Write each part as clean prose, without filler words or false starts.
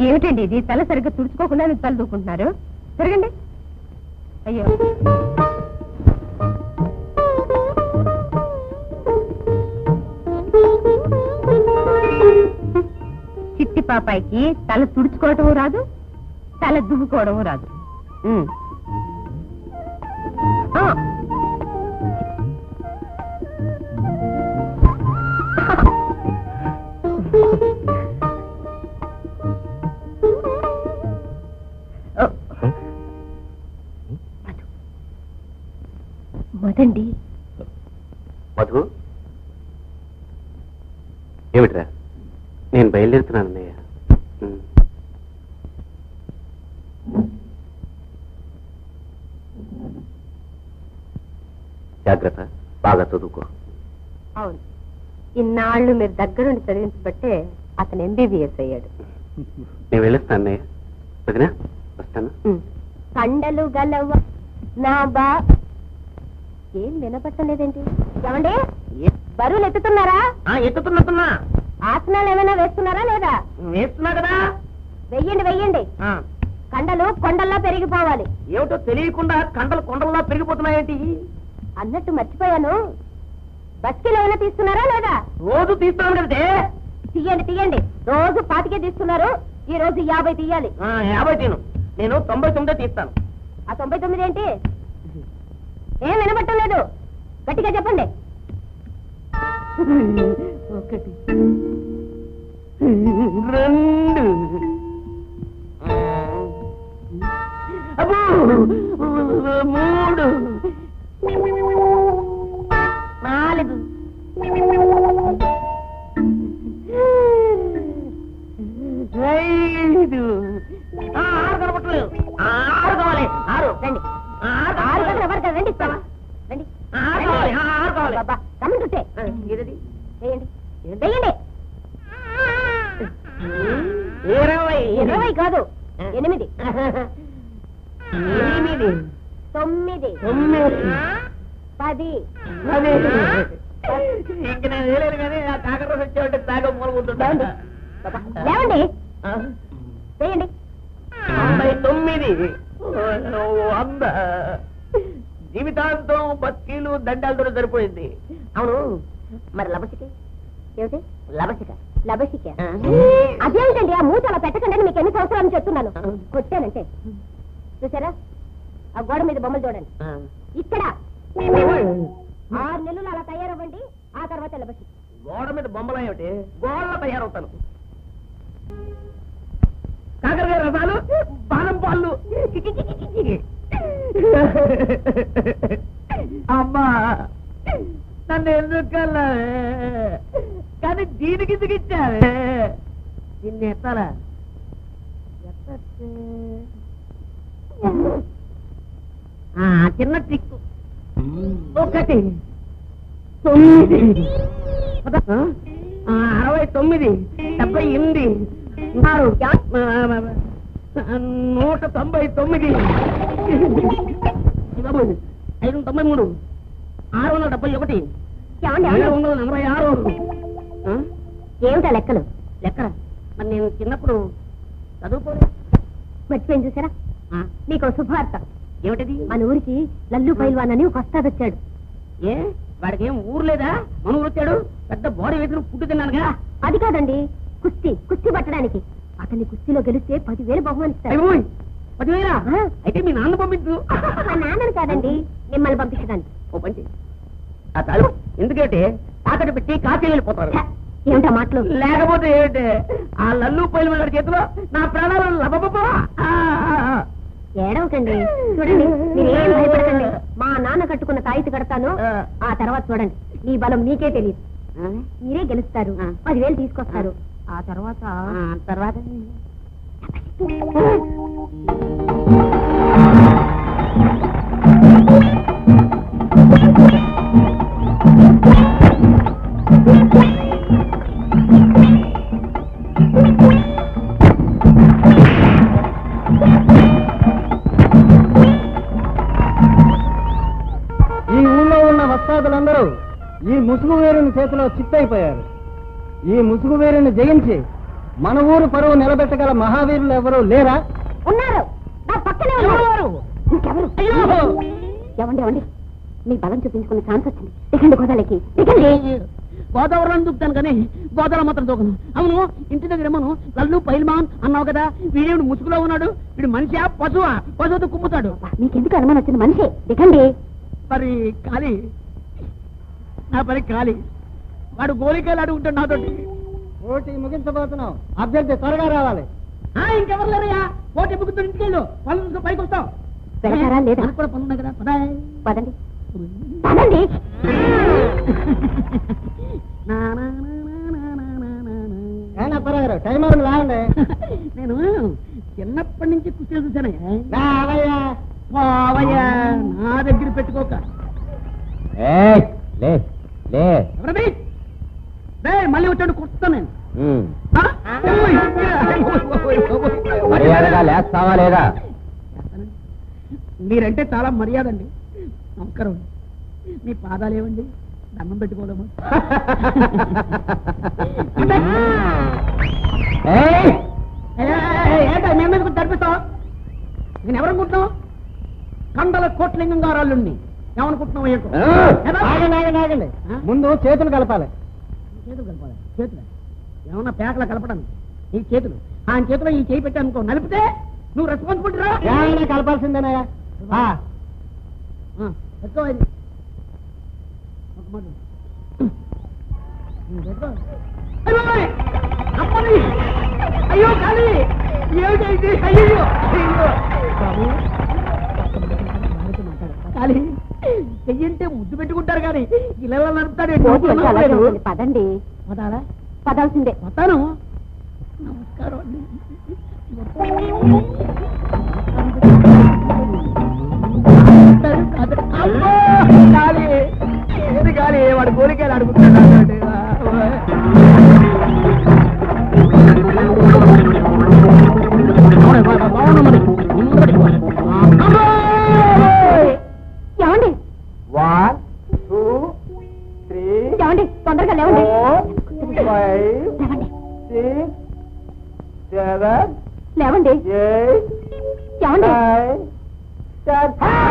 ఏమిటండి ఇది? తల సరిగ్గా తుడుచుకోకుండా తల దూకుంటున్నారు. తిరగండి. అయ్యో, చిట్టి పాపాయికి తల తుడుచుకోవటం రాదు, తల దువ్వుకోవడం రాదు. మదండి. మధు, ఏమిట్రా? నేను బయలుదేరుతున్నాను అన్నయ్య. జాగ్రత్త, బాగా చదువుకో. అవును, ఇన్నాళ్ళు మీరు దగ్గరుండి చదివించబట్టే అతను ఎంబీబీఎస్ అయ్యాడు. నేను వెళ్ళొస్తాను అన్నయ్య. వదినా, వస్తాను. కండలు గలవ నా బా. ఏం వినపట్టలేదేంటి? ఏమండి, బరువులు ఎత్తుతున్నారా? ఎత్తుతున్నా. ఆసనాలు ఏమైనా వేస్తున్నారా లేదా? వేస్తున్నా కదా. వెయ్యండి వెయ్యండి. కండలు కొండల్లా పెరిగిపోవాలి. ఏమిటో తెలియకుండా కండలు కొండల్లా పెరిగిపోతున్నాయేంటి? అన్నట్టు మర్చిపోయాను, బస్కిలో ఏమైనా తీస్తున్నారా లేదా? రోజు తీస్తాను కదే. తీయండి తీయండి. రోజు 25 తీస్తున్నారు, ఈ రోజు 50 తీయాలి. 50 తీను. నేను 99 తీస్తాను. ఆ 99 ఏంటి? ఏం వినబట్టం లేదు, గట్టిగా చెప్పండి. 1 2 అబ్బో 3 4 5 6 కనపట్టలేదు. 6 కావాలి. 6 రండి. 6 ఎవరు కదా? రండి ఇస్తావా? రండి. 6 కావాలి. 6 కావాలి. బాబా కమ్ముంటుంటే ఇదది వేయండి వేయండి. 20 కాదు, 8 8 9 10 ఇంక నేను వేయలేను కానీ ఆ కాకర రోజు వచ్చేవాడి తాగ మూలకుంటుంటా. లేవండి, వేయండి. 99 100 జీవితాంతం బక్కీలు దండాలతో సరిపోయింది. అవును, మరి లబసిక ఏమిటి? లబసిక లబసిక అదేమిటండి? ఆ మూత అలా పెట్టకండి అని మీకు ఎన్ని సంవత్సరాలు చెప్తున్నాను. కొట్టానంటే చూసారా? ఆ గోడ మీద బొమ్మలు చూడండి. ఇక్కడ 6 నెలలు అలా తయారవ్వండి, ఆ తర్వాత లబసి. గోడ మీద బొమ్మలు ఏమిటి? గోడలో తయారవుతాను. కాకరకాయ రసాలు, బాదం పాలు. అమ్మా, నన్ను ఎందుకల్లా? కానీ దీనికి ఎందుకు ఇచ్చావే? దీన్ని ఎత్తాలా? చిన్న ట్రిక్. 1 9 69 78 199 593 671 786. ఏమిటా లెక్కలు? లెక్కరా? మరి నేను చిన్నప్పుడు చదువుకోలేదు. మర్చిపోయింది చూసారా? నీకు శుభార్త. ఏమిటది? మన ఊరికి లల్లు పైల్వాన్ అని ఒక వస్తాడు వచ్చాడు. ఏ, వాడికి ఏం ఊరు లేదా? మన ఊరు వచ్చాడు, పెద్ద బాడీ వేసిన పుట్టు తిన్నానుగా. అది కాదండి, కుస్తీ పట్టడానికి. అతన్ని కుస్తీలో గెలిస్తే 10,000 బహుమానిస్తాడు. 10,000? అయితే మీ నాన్న పంపించు. మా నాన్నని కాదండి, మిమ్మల్ని పంపించడానికి. ఓ పంచి ఆ చాలు. ఎందుకంటే తాకట్టు పెట్టి కాఫీ వెళ్ళిపోతారు. ఏమిటా మాటలు? లేకపోతే ఏమిటి? ఆ లల్లు పైలు వాడి చేతిలో నా ప్రాణాలు లబబా. ఏడవకండి, చూడండి, మీరేం భయపడకండి. మా నాన్న కట్టుకున్న తాయితీ కడతాను, ఆ తర్వాత చూడండి, నీ బలం నీకే తెలియదు. మీరే గెలుస్తారు, 10,000 తీసుకొస్తారు. ఆ తర్వాత ఈ ఊళ్ళో ఉన్న వస్తాదులందరూ ఈ ముసుగు వేరుని చేతిలో చిత్తైపోయారు. ఈ ముసుగు వేరుని జయించి మన ఊరు పరువు నిలబెట్టగల మహావీరులు ఎవరు లేరా? ఉన్నారు, నా పక్కనే ఉన్నారు. ఇంకెవరు? ఎవండి ఎవండి, మీ బలం చూపించుకునే ఛాన్స్ వచ్చింది. దిగండి గోదాలకి, దిగండి. గోదావరిలో దూకుతాను కానీ గోదావరి మాత్రం దూకను. అవును, ఇంటి దగ్గర ఏమను లల్లు పైల్మాన్ అన్నావు కదా, వీడేమిడు ముసుగులో ఉన్నాడు? వీడు మనిషా పశువా? పశువుతో కుమ్ముతాడు. మీకెందుకు అనుమానం వచ్చింది? మనిషి, దిగండి. మరి ఖాళీ, నా పని ఖాళీ. వాడు గోలికాయలు అడుగుంటాడు నాతో. పోటీ ముగించబోతున్నాం, అభ్యర్థి త్వరగా రావాలి. ఇంకెవరు లేరయ్యా, పోటీ ముగ్గురు ఇంటికెళ్ళు, పనులు చూసుకొని పైకి వస్తాం. వెళ్తారా లేదా? మనకు కూడా పనులు ఉన్నాయి కదా, పదాయ్. పదండి పదండి. అప్పారావు టైం అవుతుంది, రావండి. నేను చిన్నప్పటి నుంచి కుస్తీలు చూశానయ్యా. రావయ్యా. పోవయ్యా, నా దగ్గర పెట్టుకోక. ఎవరది? మళ్ళీ వచ్చాడు, కొడతాను నేను. మర్యాదగా లేస్తావా లేదా? మీరంటే చాలా మర్యాద అండి. నమస్కారం. మీ పాదాలు ఏమండి, దండం పెట్టుకోవడము. తడిపిస్తావు? నేను ఎవరనుకుంటున్నావు? కండల కోట్లింగం గారాళ్ళుండి ఏమనుకుంటున్నావు? ఆగండి. ముందు చేతులు కలపాలి. చేతులు కలపాలి? చేతులు ఏమన్నా పేకలు కలపడానికి? ఈ చేతులు ఆ చేతిలో ఈ చేయి పెట్టి అనుకో, నలిపితే నువ్వు రెస్పాన్సిబిలిటీ రా. కలపాల్సిందేనయ్యా. ఎక్కువ ఒక మాట అయ్యో ఖాళీ ఏమిటైంది? అయ్యో ఖాళీ చెయ్యంటే ముద్దు పెట్టుకుంటారు కానీ ఇలా నడుపుతాడు. పదండి. పదాలా? పదాల్సిందే. వస్తాను. నమస్కారం అండి. గాలి వాడు కోరికలు అడుగుతాడు. ఏమండి? 1 2 3 ఏమండి? తొందరగా లేవండి. 4 5 లేవండి 6 7 లేవండి. 8 ఏమండి? 9 10.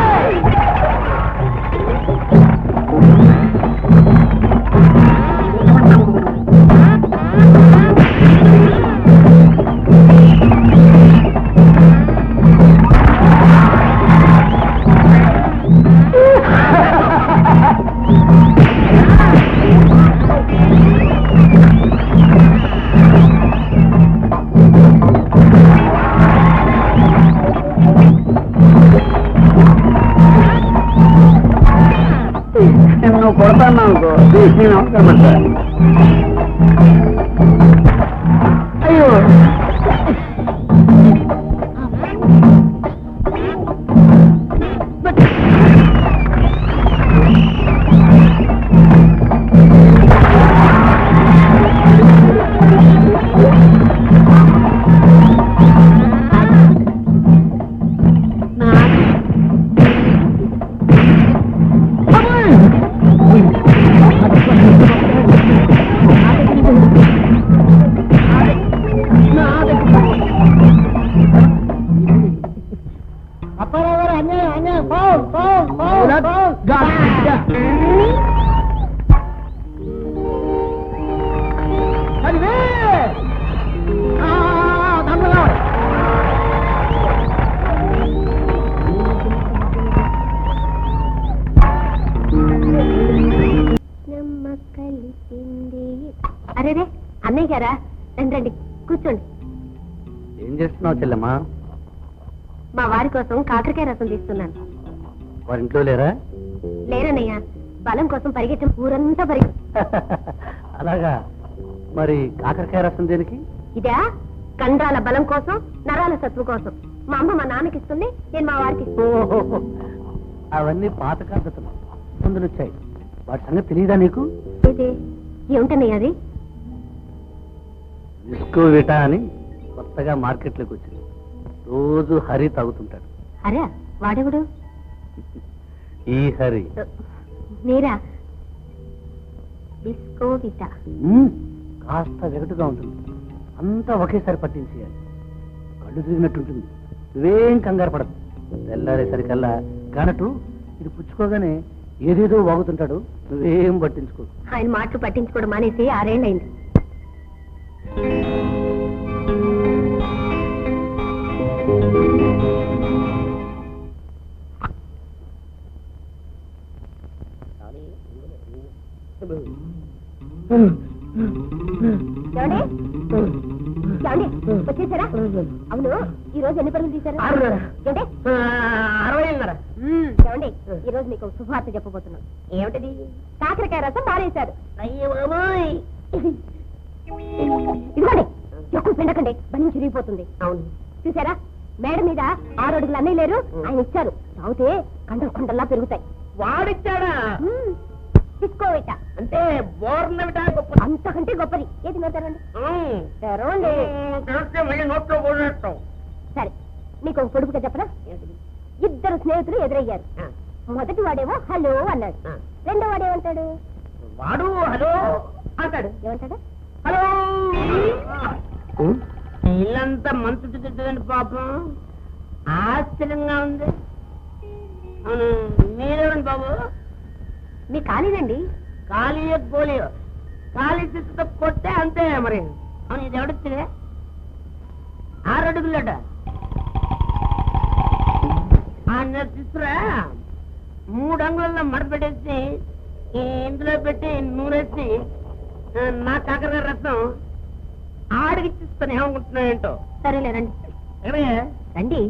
నువ్వు కొడతాను నేను అవసరం. అయ్యో అప్పారావు గారు అన్యాయం. అరే అన్నయ్య గారా, రండి రండి కూర్చోండి. ఏం చేస్తున్నావు చెల్లెమ్మా? మా వారి కోసం కాకరకాయ రసం తీస్తున్నాను. వారింట్లో లేరా? లేరన్నయ్య, బలం కోసం పరిగెత్తం ఊరంతా అలాగా? మరి కాకరకాయ రసం దేనికి? ఇదా కండరాల బలం కోసం, నరాల సత్వ కోసం. మా అమ్మ మా నాన్నకి ఇస్తుంది, నేను మా వారికి ఇస్తాను. అవన్నీ పాత పద్ధతులు, ముందు వచ్చాయి. వాటి సంగతి తెలియదా నీకు? ఏమిటన్నయ్య అది? విస్కో విటా అని కొత్తగా మార్కెట్లోకి వచ్చింది. రోజు హరి తాగుతుంటాడు. అరే వాడెవడు? ఈ హరి. మీరా? డిస్కో విటా కాస్త వెగటుగా ఉంటుంది, అంతా ఒకేసారి పట్టించేయాలి. కళ్ళు తిరిగినట్టుంటుంది. నువ్వేం కంగారు పడదు. తెల్లారేసరికల్లా కానట్టు ఇది పుచ్చుకోగానే ఏదేదో వాగుతుంటాడు. నువ్వేం పట్టించుకో. ఆయన మాటలు పట్టించుకోవడం మానేసి 6 ఏళ్ళైంది. వచ్చేసారా? అవును, ఈ రోజు ఎన్ని పరుగులు తీశారు? ఏమండి, 60. ఏమండి, ఈ రోజు మీకు శుభవార్త చెప్పబోతున్నాను. ఏమిటది? కాకరకాయ రసం మారేశారు. ఇదిగోండి, ఎక్కువ పిండకండి, బండి చిరిగిపోతుంది. అవును, చూసారా, మేడ మీద 6 అడుగులు అన్నీ లేరు, ఆయన ఇచ్చారు. తాగితే కండలు కొండల్లా పెరుగుతాయి. వాడిచ్చాడా? తీసుకోవేట అంటే బోర్నవిట గొప్ప. అంతకంటే గొప్పది. ఏది మీరు తెరవండి. తెరవండి. మళ్ళీ నోట్లో పోసేస్తాం. సరే, నీకు ఒక పొడుపుగా చెప్పరా? 2 స్నేహితులు ఎదురయ్యారు. మొదటి వాడేమో హలో అన్నాడు. రెండో వాడేమంటాడు? వాడు హలో అంటాడు. ఏమంటాడు? హలో. ఇల్లంతా మంచు తిట్టదండి పాపం. ఆశ్చర్యంగా ఉంది. అవును, మీరేమండి బాబు? మీ ఖాళీనండి. ఖాళీ గోలీ ఖాళీ చిత్తుతో కొట్టే అంతే మరి. అవును, ఇది ఎవడిచ్చింది? 6 అడుగులట. తీసుకురా, 3 అంగుళాల్లో మడ పెట్టేసి ఇందులో పెట్టి నూరేసి నా కాకరకాయ రసం ఆడికిచ్చిస్తాను. ఏమనుకుంటున్నా ఏంటో. సరేలే, రండి. ఎక్కడికి రండి.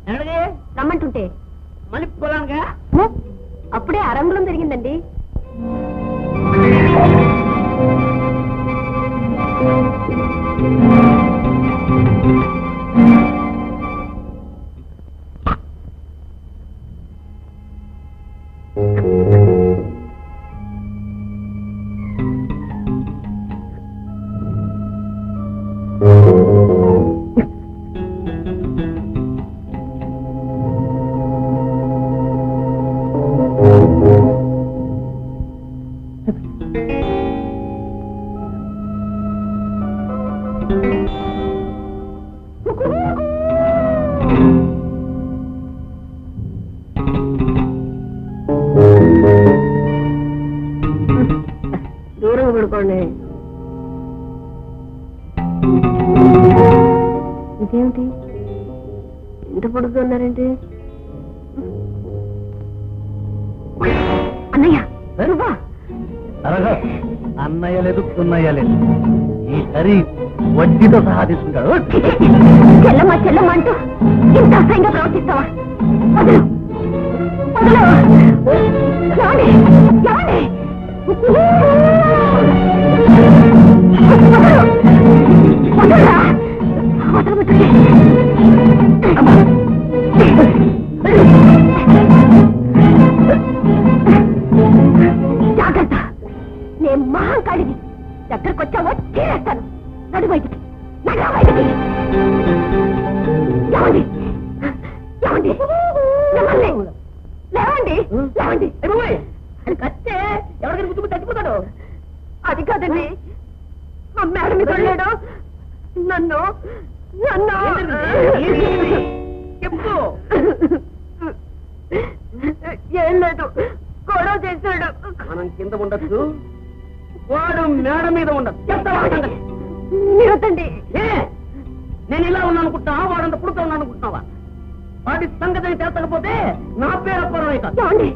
ఎక్కడికి రమ్మంటుంటే మళ్ళీ పొలానికా? అప్పుడే అరంగుళం జరిగిందండి. దూరంగా పడుకోండి. ఇదేమిటి ఇంత పడుతున్నారేంటి? అన్నయ్య, నువ్వా? అరగా అన్నయ్య లేదు, పున్నయ్య లేదు. ఈ హరి వడ్డీతో సహా తీసుకుంటాడు. చెల్లమ్మ చెల్లమ్మ అంటూ ఇంత అసహ్యంగా ప్రవర్తిస్తావా? వదలు, వదలు. ఏమండి, ఏమండి? వదలరా, వదలబెట్టండి. జాగ్రత్త, నేను మహాకాళిని. దగ్గరకు వచ్చావో చేస్తాను. నడు బయటికి, నడు బయటికి. ఏమండి, ఏమండి, లేవండి, లేవండి, లేవండి. అది కట్టే ఎవరికైనా గుర్తుకు చచ్చిపోతాడు. అది కాదండి, ఆ మేడ మీద వెళ్ళాడు. నన్ను నన్ను చెప్పు. ఏం లేదు, గొడవ చేశాడు. మనం కింద ఉండొచ్చు, వాడు మేడ మీద ఉండదు. మీరొద్దండి. నేను ఇలా ఉన్నాను అనుకుంటున్నావా? వాడంత పుడుతూ ఉన్నాను అనుకుంటున్నావా? వాటి సంగతి తెలుసకపోతే నా పేరు అప్పరం. ఏమండి,